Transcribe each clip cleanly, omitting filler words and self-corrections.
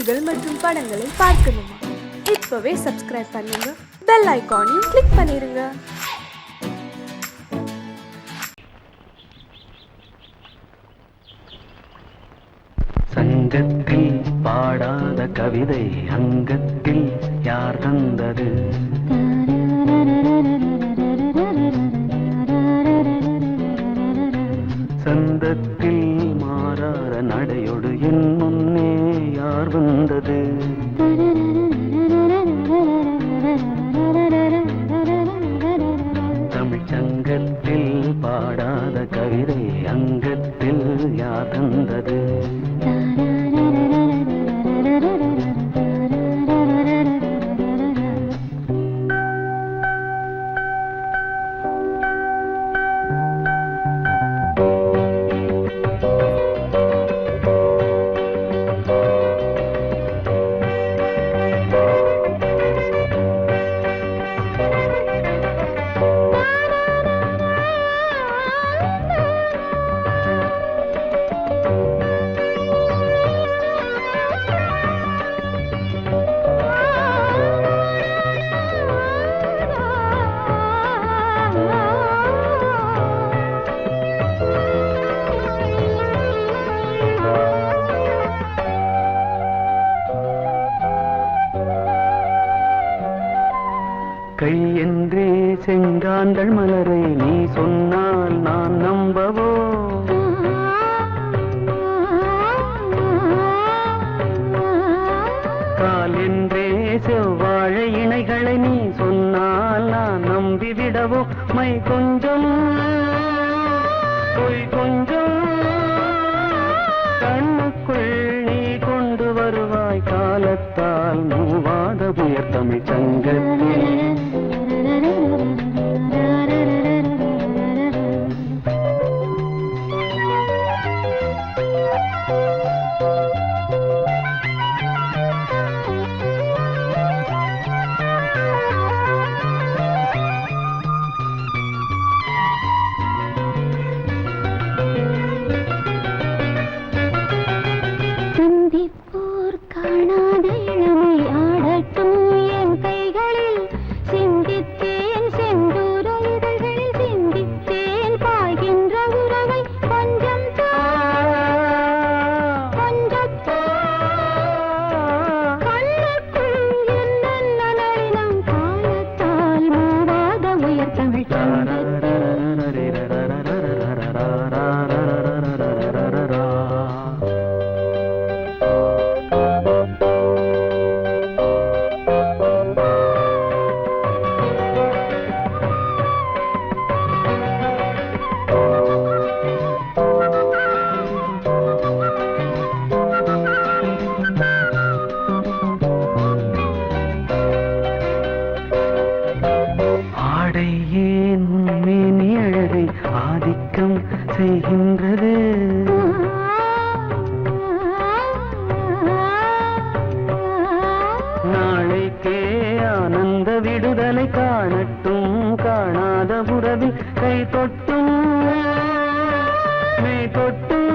செய்திகள் மற்றும் படங்களை பார்க்கணுமா? இப்பவே சப்ஸ்கிரைப் பண்ணுங்க, பெல் ஐகானையும் கிளிக் பண்ணிருங்க. சங்கத்தில் பாடாத கவிதை அங்கத்தில் யார் தந்தது? சந்தத்தில் மாறாத நடையோடு என் முன்னே யார் வந்தது? தமிழ் சங்கத்தில் பாடாத கவிதை அங்கத்தில் யார் தந்தது? கை என்றே செங்காந்தள் மலரை நீ சொன்னால் நான் நம்பவோ? கால் என்றே செவ்வாழை இணைகளை நீ சொன்னால் நான் நம்பிவிடவோ? மை கொஞ்சம் பொய் கொஞ்சம் கண்ணுக்குள் நீ கொண்டு வருவாய் காலத்தால் மூவாத புயர் தமிழ் சங்கத்தில். சிந்திப்போர் காணாத இளமை ஆடட்டும் என் கைகளில், சிந்தித்தேன் செந்தூர இதழ்களில், சிந்தித்தேன் பாய்கின்ற உறவை கொஞ்சம் கண்ணுக்குள் என்னென்ன நளினம் காலத்தால் மூவாத உயர் தமிழ் ஆதிக்கம் செய்கின்றது. நாளைக்கே ஆனந்த விடுதலை காணட்டும் காணாத உறவில் கை தொட்டும் மெய் தொட்டும்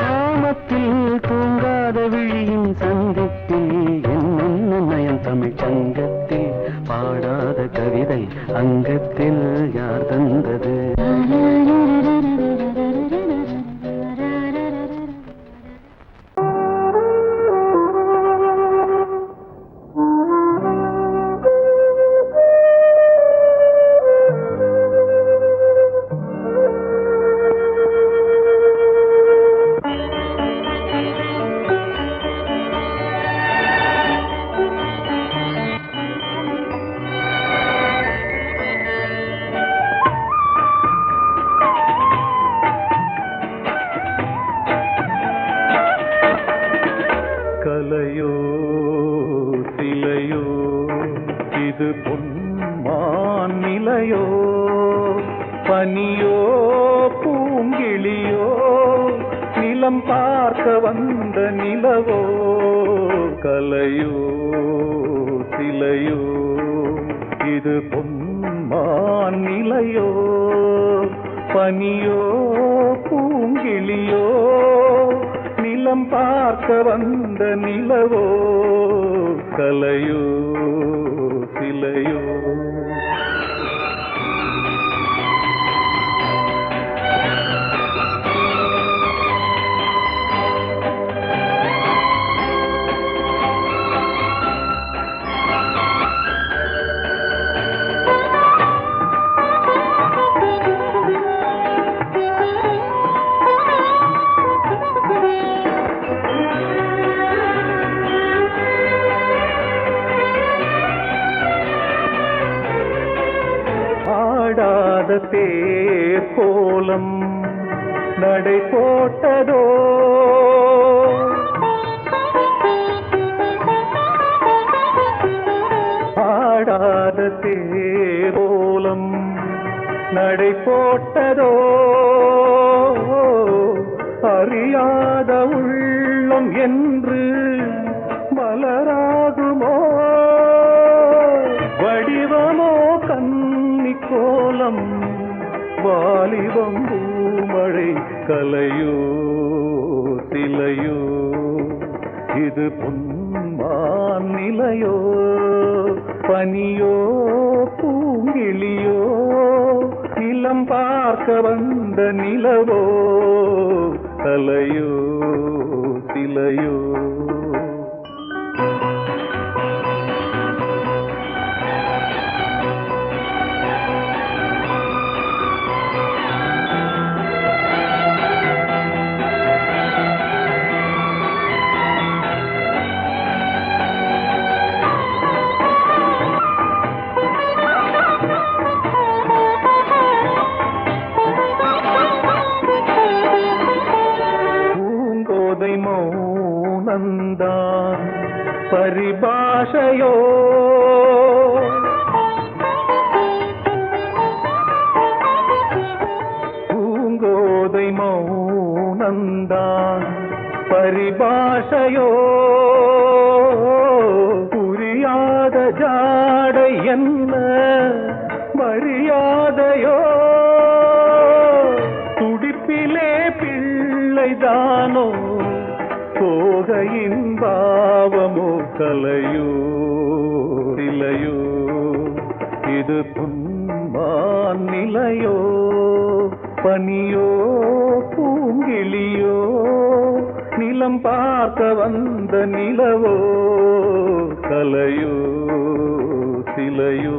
நாமத்தில் தூங்காத விழியின் சந்திப்பில் என்னென்ன நயம் தமிழ் சங்கத்தில் பாடாத கவிதை அங்கத்தில் யார் தந்தது? கலையோ சிலையோ இது பொன்மான் நிலையோ, பனியோ பூங்கிளியோ நிலம் பார்க்க வந்த நிலவோ? கலையோ சிலையோ இது பொன்மான் நிலையோ, பனியோ பூங்கிளியோ நிலம் பார்க்க வந்த நிலவோ கலையோ சிலையோ ஆடாத தேர் கோலம் நடை போட்டதோ ஆடாத தேர் கோலம் நடை போட்டதோ அறியாத உள்ளம் என்று மலராகுமோ வடிவமோ கன்னி கோலம் வாலிபம் பூமழை கலையோ சிலையோ இது பொன்மான் நிலையோ பனியோ பூங்கிளியோ நிலம் பார்க்க வந்த நிலவோ கலையோ சிலையோ மௌனந்தான் பரிபாஷையோ பூங்கோதை மௌனந்தான் பரிபாஷையோ புரியாத ஜாடை என்ன மரியாதையோ துடிப்பிலே பிள்ளைதானோ போகையின் பாவமோ கலையோ சிலையோ இது பொன்மான் நிலையோ பனியோ பூங்கிளியோ நிலம் பார்க்க வந்த நிலவோ கலையோ சிலையோ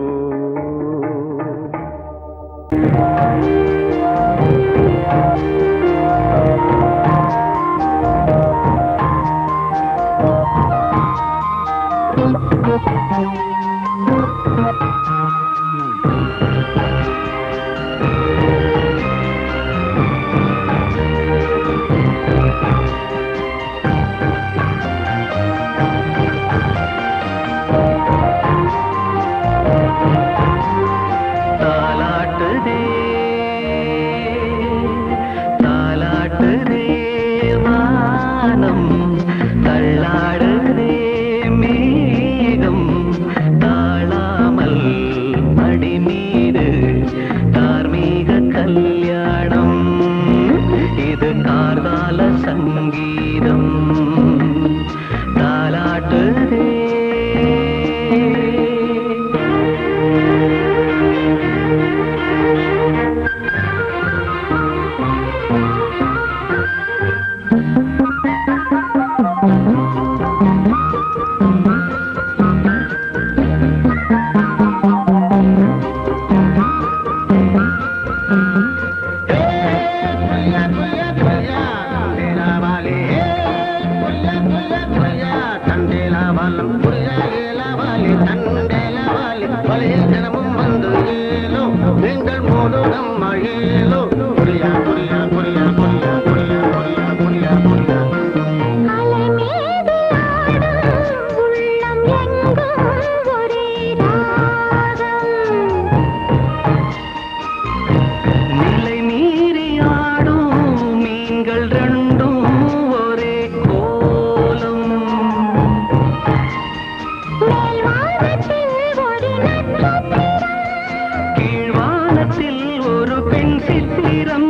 கீழ்வானத்தில் ஒரு பெண் சித்திரம்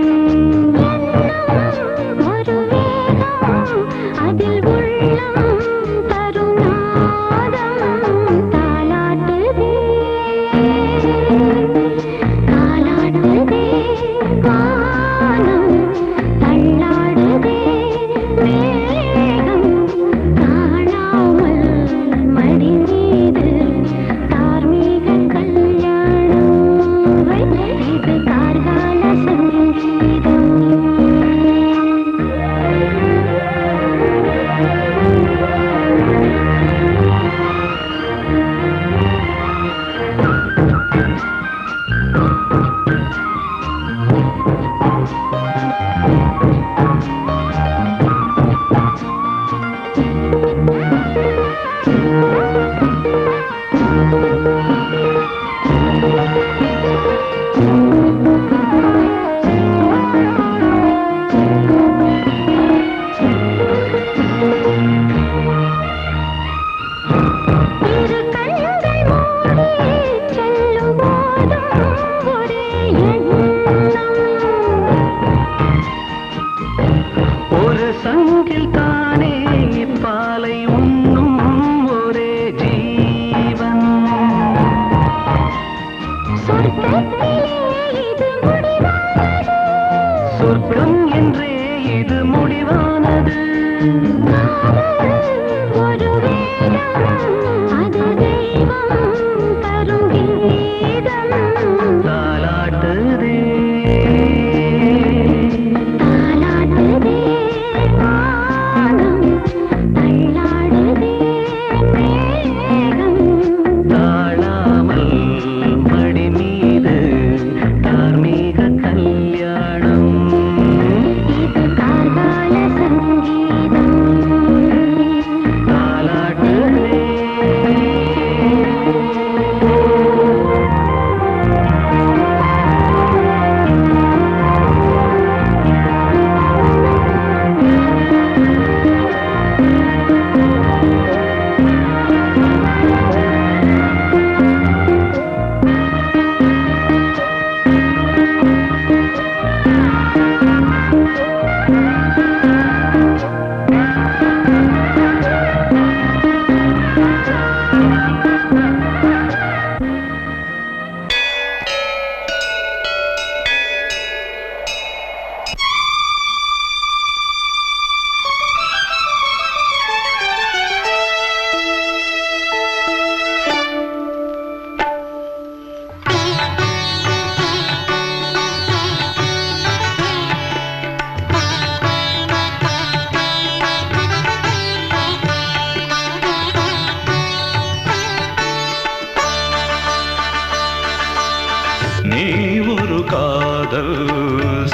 நீ ஒரு காதல்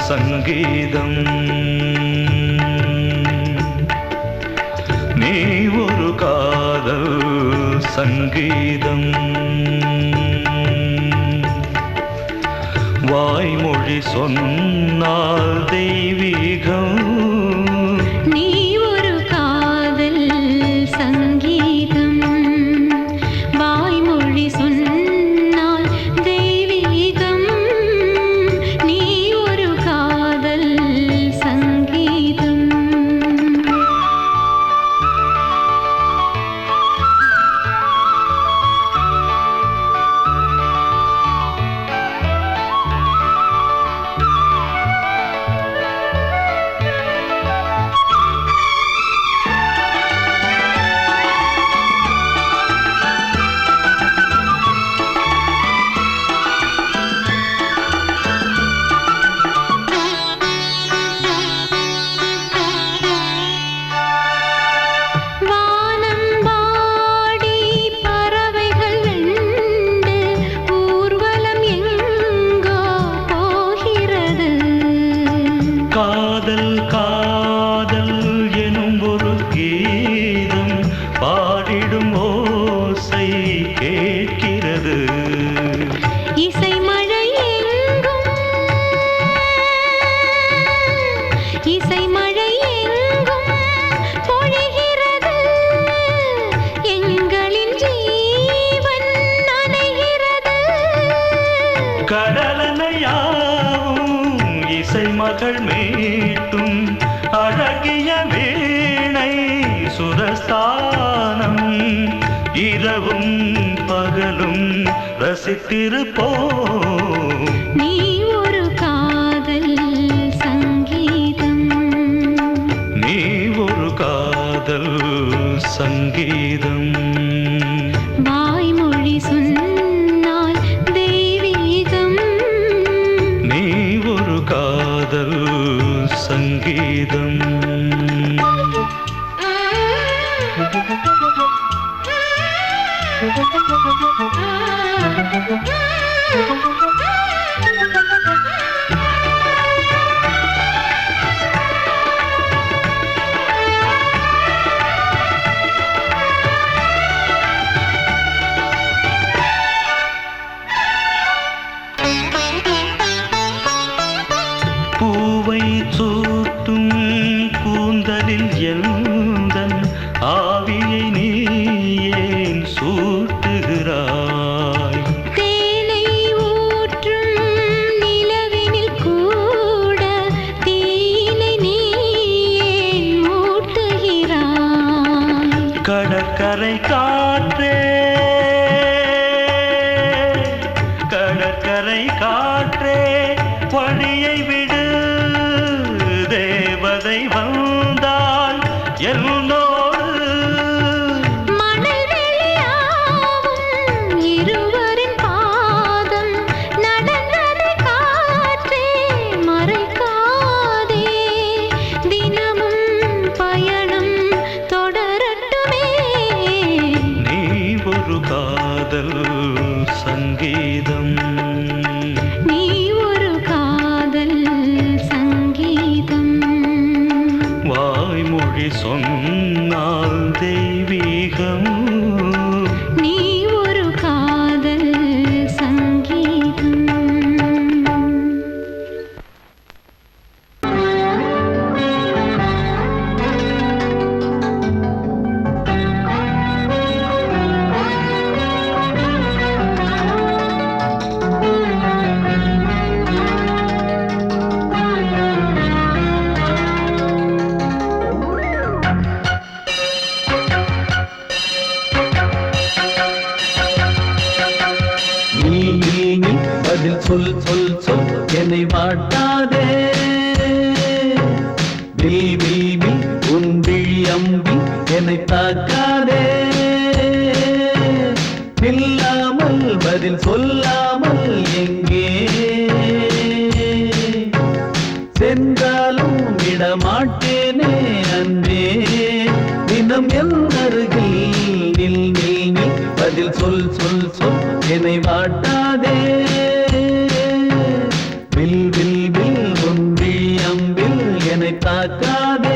சங்கீதம், நீ ஒரு காதல் சங்கீதம், வாய்மொழி சொன்னால் தெய்வீகம். நீ ஒரு காதல் சங்கீதம், வாய்மொழி சொன்னால் தெய்வீகம். நீ ஒரு காதல் சங்கீதம். காதல் காதல் எனும் ஒரு கீதம் பாடிடும் ஓசை கேட்கிறது. இசை மழை எங்கும், இசை மழை எங்கும் பொழிகிறது. எங்களின் ஜீவன் நனைகிறது. கடலனையாவும் இசை மகள் மீட்டும் அழகிய வீணை சுரஸ்தானம். இரவும் பகலும் ரசித்திருப்போம். நீ ஒரு காதல் சங்கீதம், நீ ஒரு காதல் சங்கீதம், வாய்மொழி சொன்னால் தெய்வீகம். நீ ஒரு காதல் சங்கீதம். பூவை சூட்டும் கூந்தலில் எந்தன் ஆவியை நீ ஏன் சூட்டுகிறாய்? தேனை ஊற்றும் நிலவினில் கூட தீனை நீ ஏன் மூட்டுகிறாய்? கடற்கரை காற்றே, கடற்கரை காற்றே பணியை விடு. தேவதை வந்தால் என்னோ பதில் சொல் சொல் சொல் என்னை வாட்டாதே வில் வில் வில் உன் விழி அம்பி என்னை தாக்காதே இல்லாமல் பதில் சொல்லாமல் எங்கே சென்றாலும் விடமாட்டேனே அன்பே தினம் என் அருகில் நில் நில் நில் பதில் சொல் சொல் சொல் என்னை வாட்டாதே வில் வில் வில் ஒன்றி அம்பில் என்னை தாக்காதே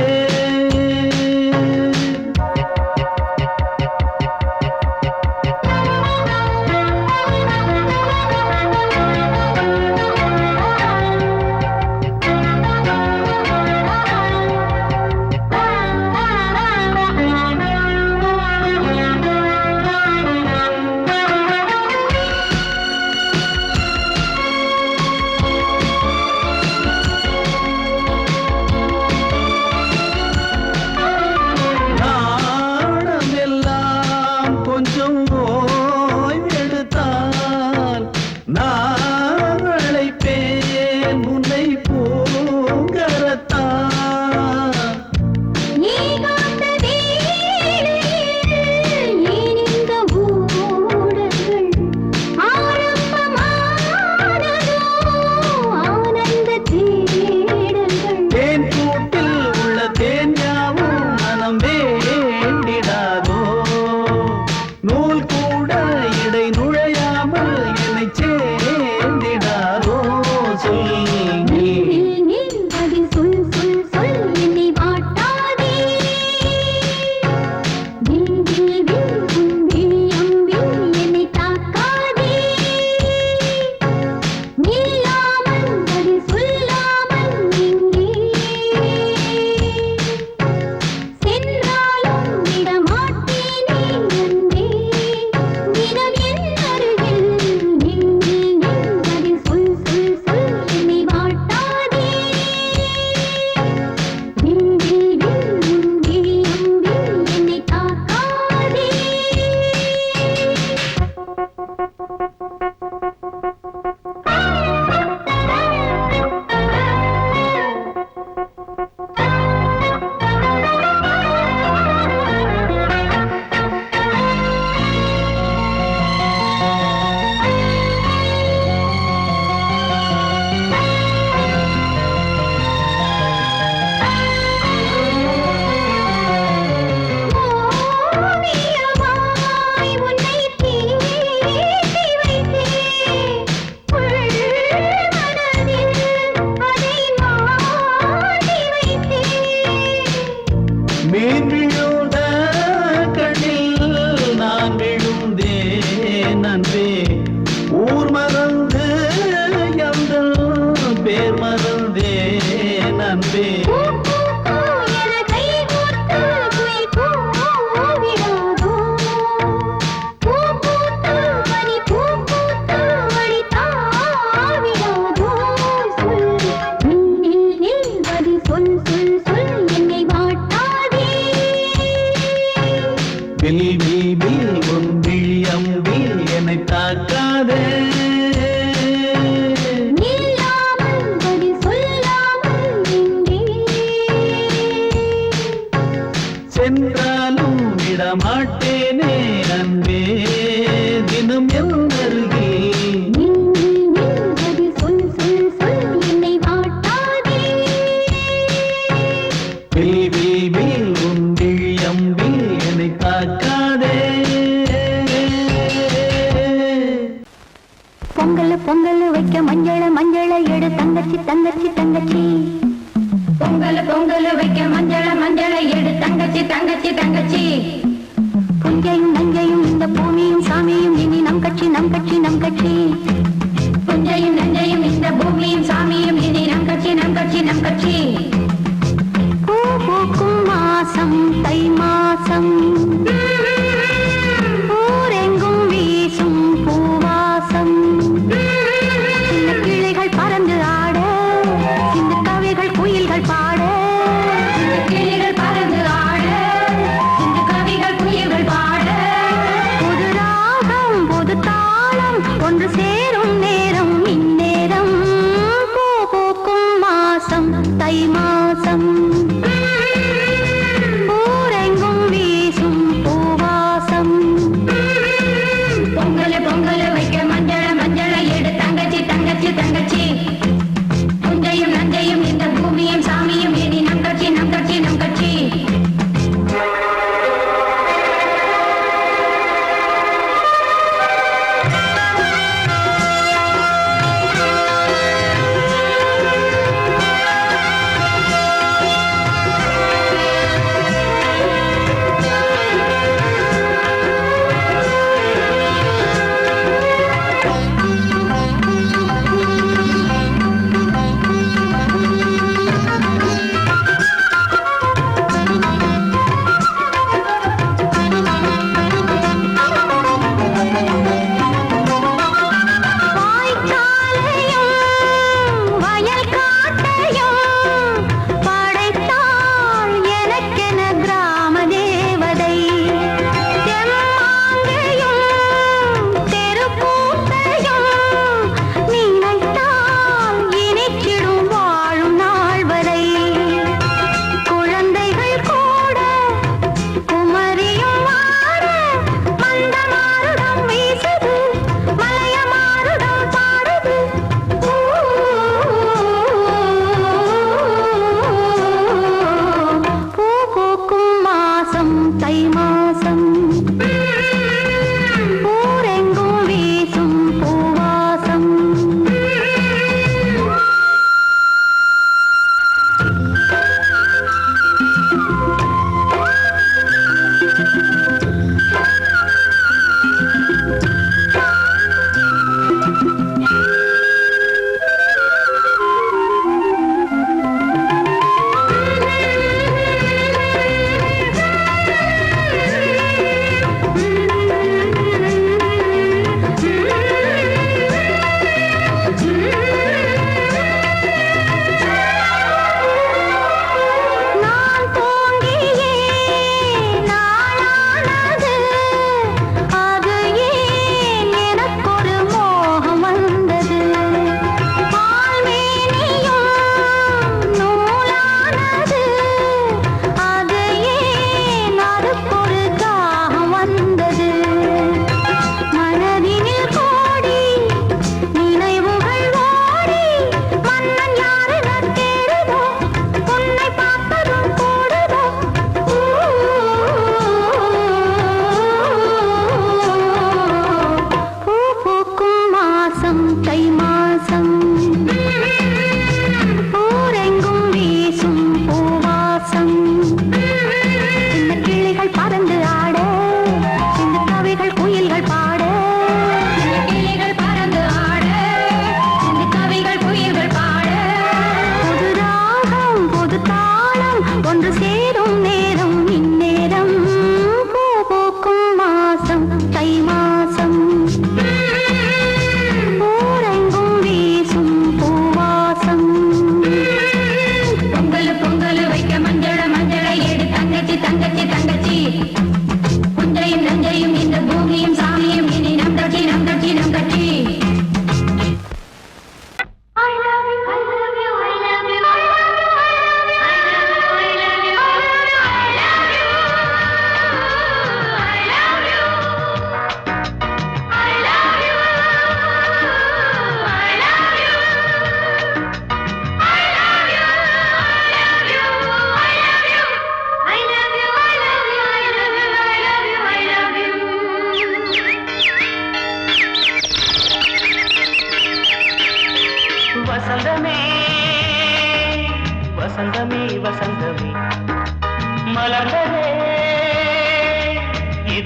ஒன்று சேரும் நேரம் இன்னும்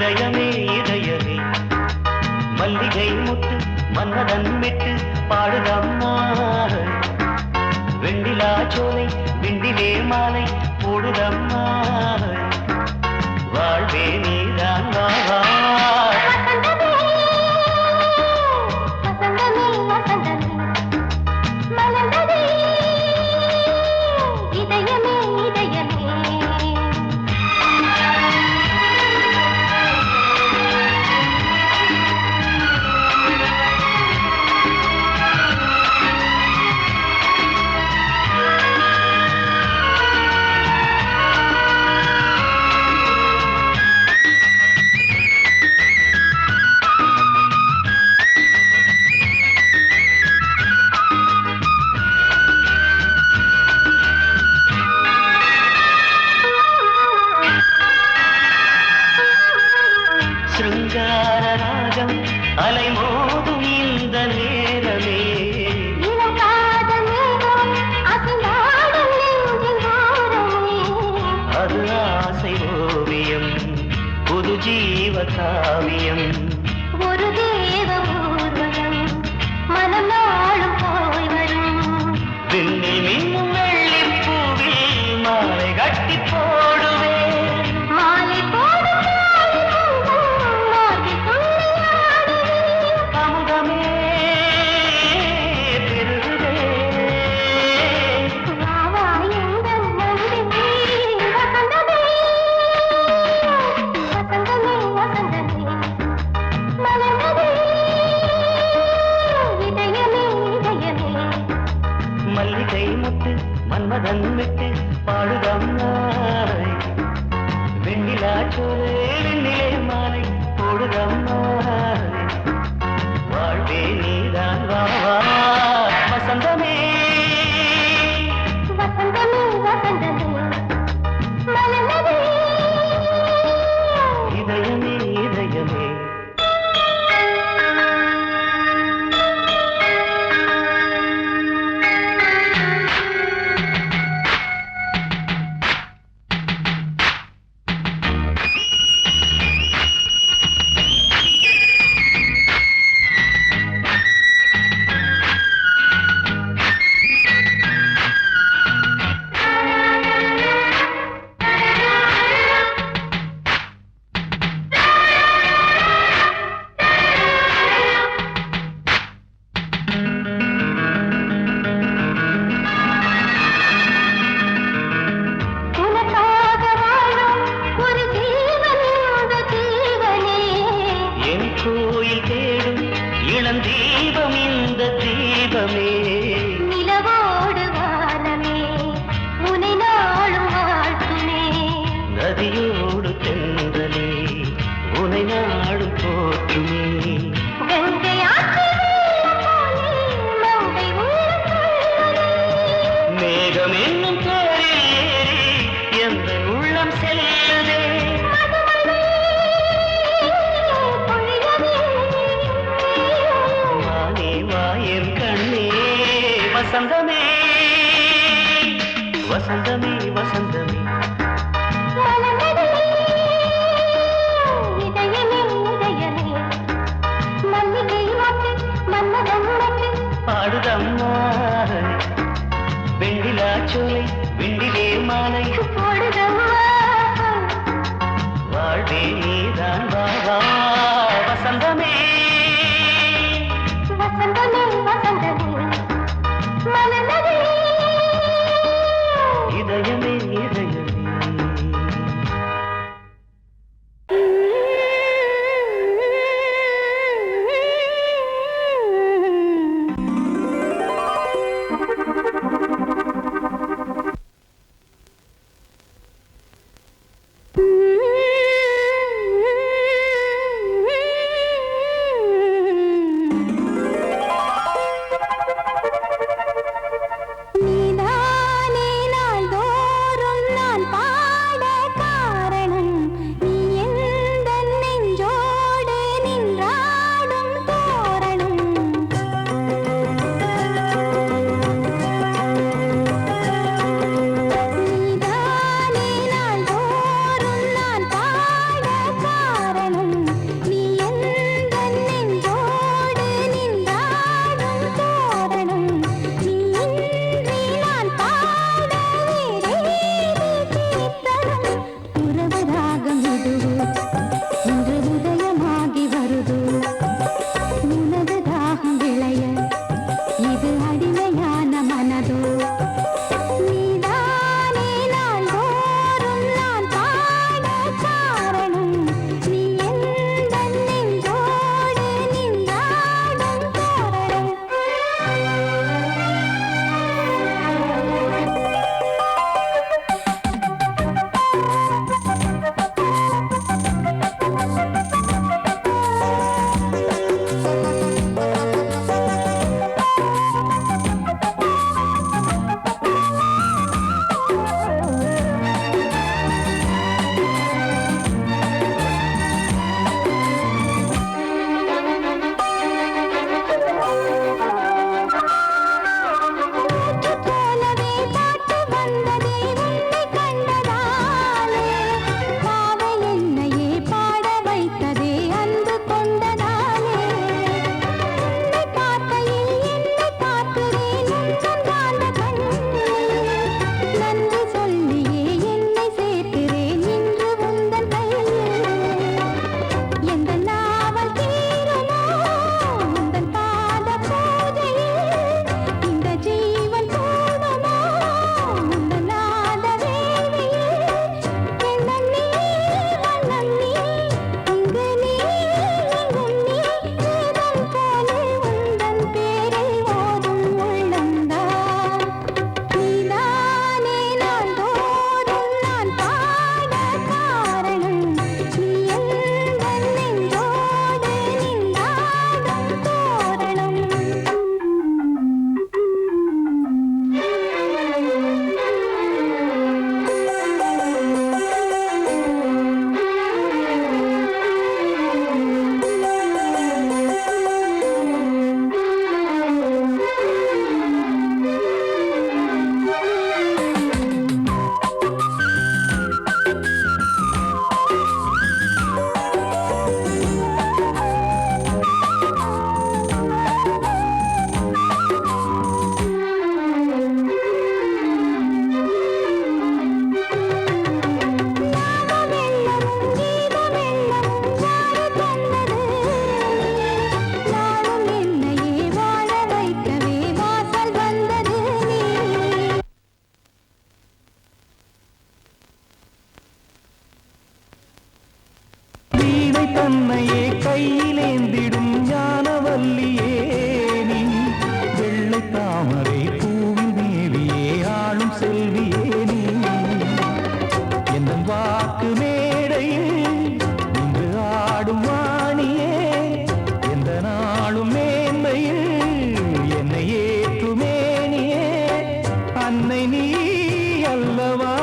இதயமே இதயமே மல்லிகை முட்டு மன்னதன் விட்டு பாடுதம்மா வெண்ணிலா சோலை விண்டிலே மாலை போடுதம்மா வாழ்வே நீதான் வா காவியம் ஒரு தேவ ஊர்வலம் மனம் நாளும் போய் வரும் விண்ணில் மின்னும் வெள்ளிப் பூவில் மாலை கட்டி போடுவேன் மாலை போடும் அமுதமே பெருகுதே மல்லிகை முட்டு மன்மதன் விட்டு பாடுதம்மாய் வெண்ணிலா சோலை வெண்ணிலே மாலை போடுதம்மாய் வாழ்வே நீதான் வா வசந்தமே வசந்தமே வசந்தமே மலர்ந்ததே இதயமே இதயமே தீபம் இந்த தீபமே நிலவோடு வானமே உனை நாளும் வாழ்த்துமே நதியோடு தென்றலே உனை நாடும் போற்றுமே கங்கை மேகம் என்னும் பேரில் ஏறி எந்த உள்ளம் செல்லுதே வசந்தமே வசந்தமே வசந்தமே இதயமே இதயமே மல்லிகை மட்டு மன்னதம் மட்டு பாடுதம்மா வெண்ணிலா சோலை வெண்டிலே மாலை போடுதம்மா வாழ்வே நீதான் வா வசந்தமே வசந்தமே வசந்தமே மலர்ந்ததே இதயமே இதயமே தன்னையே கையிலேந்திடும் ஞானவல்லியே நீ வெள்ளை தாமரை பூவின் தேவியே ஆளும் செல்வியே நீ என் வாக்கு மேடையில் இன்று ஆடும் வாணியே எந்த நாளும் மேன்மையில் என்னை ஏற்றுமேனியே அன்னை நீ அல்லவா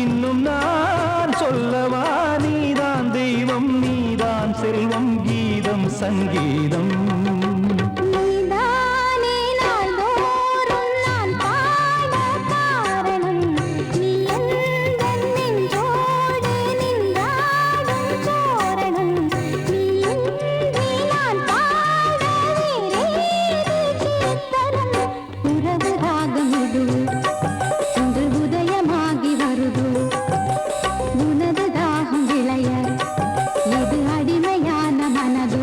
இன்னும் நான் சொல்லவா நீதான் தெய்வம் நீதான் செல்வம் கீதம் சங்கீதம் நீதானே நாள்தோறும் நான் பாட காரணம் நீ எந்தன் நெஞ்சோடு நின்றாடும் தோரணம் நீ இன்றி நான் பாட வேறேது கீர்த்தனம் உறவு ராகம் இது இன்று உதயமாகி வருது உனது தாகம் விளைய இது அடிமையான மனதோ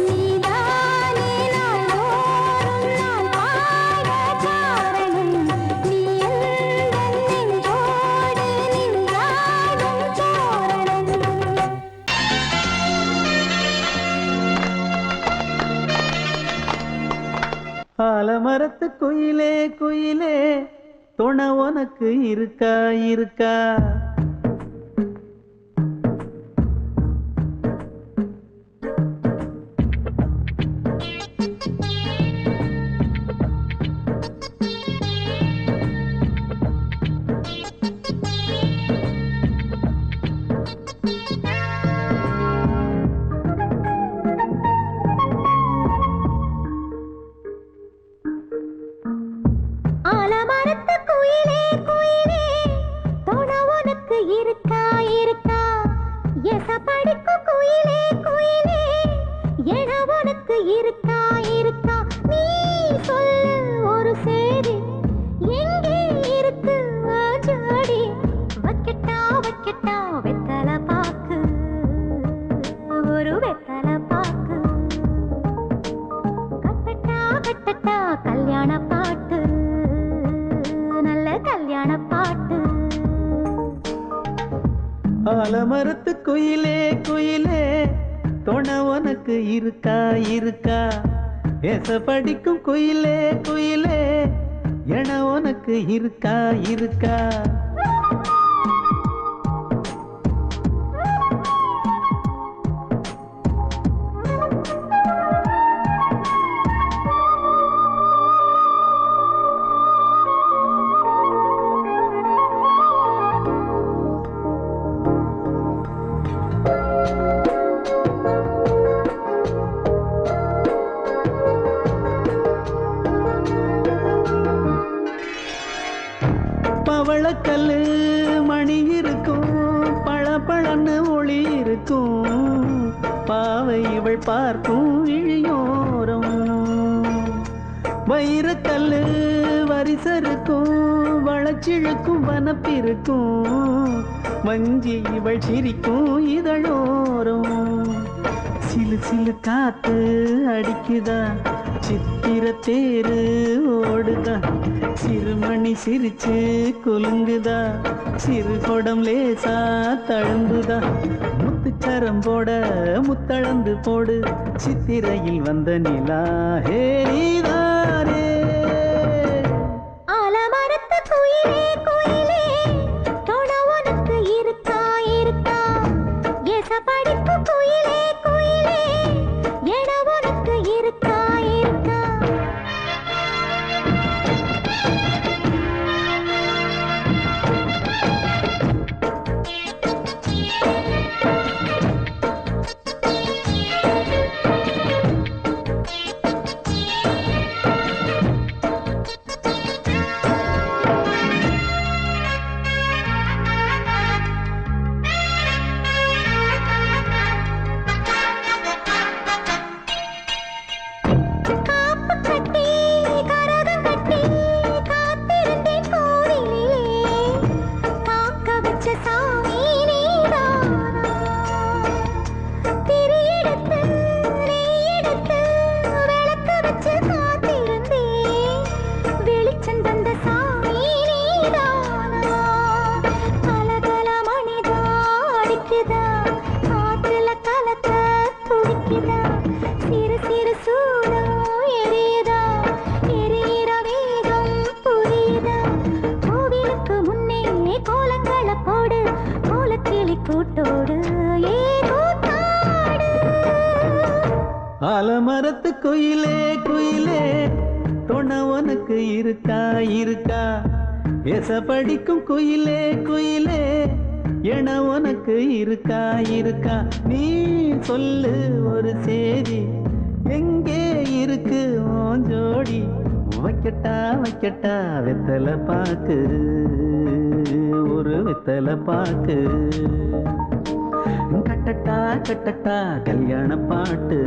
நீதானே நாள்தோறும் நான் பாட காரணம் நீ எந்தன் நெஞ்சோடு நின்றாடும் தோரணம் ஆலமரத்து குயிலே குயிலே துணை உனக்கு இருக்கா இருக்கா ஆலமரத்து குயிலே குயிலே துணை உனக்கு இருக்கா இருக்கா எசப்படிக்கும் குயிலே குயிலே என உனக்கு இருக்கா இருக்கா நீ சொல்லு ஒரு சேதி எங்கே இருக்கு ஜோடி வைக்கட்டா வைக்கட்டா வெத்தலை பாக்கு ஒரு வெத்தலை பாக்கு கட்டட்டா கட்டட்டா கல்யாண பாட்டு நல்ல கல்யாண பாட்டு ஆலமரத்து குயிலே குயிலே துணை உனக்கு இருக்கா இருக்கா ஏச படிக்கும் குயிலே குயிலே என உனக்கு இருக்கா இருக்கா பவளக்கல்லு மணி இருக்கும் பளபளன்னு ஒளி இருக்கும் பாவை இவள் பார்க்கும் இழியோரம் வைரக்கல்லு வரிசருக்கும் வளச்சிழுக்கும் வனப்பிருக்கும் வஞ்சி இவள் சிரிக்கும் இதழோரம் சிலு சிலு காத்து அடிக்குதா சித்திர தேரு ஓடுதா சிறுமணி சிரிச்சு குலுங்குதா சிறு கொடம் லேசா தழும்புதா முத்துச்சரம் போட முத்தளந்து போடு சித்திரையில் வந்த நிலா ஹே நீதானே ஆலமரத்து குயிலே குயிலே துணை உனக்கு இருக்கா இருக்கா எசப்படிக்கும் குயிலே குயிலே என உனக்கு இருக்கா இருக்கா அணைக்குதா சிறு சிறு சூடம் எரியுதா எரியிற வேகம் புரியுதா கோவிலுக்கு முன்னே கோலங்களை போடு கோலக்கிளி கூட்டோடு ஏ கூத்தாடு ஆலமரத்து குயிலே குயிலே துணை உனக்கு இருக்கா இருக்கா எச படிக்கும் குயிலே குயிலே என உனக்கு இருக்கா இருக்கா நீ சொல்லு ஒரு சேதி எங்கே இருக்கு உன் ஜோடி வைக்கட்டா வைக்கட்டா வெத்தலை பாக்கு ஒரு வெத்தலை பாக்கு கட்டட்டா கட்டட்டா கல்யாண பாட்டு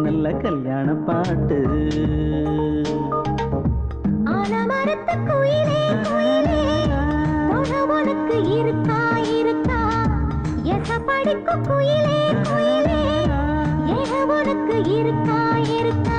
நல்ல கல்யாண பாட்டு ஆலமரத்து குயிலே குயிலே துணை உனக்கு இருக்கா இருக்கா எச படிக்கும் குயிலே குயிலே ஏக உனக்கு இருக்கா இருக்கா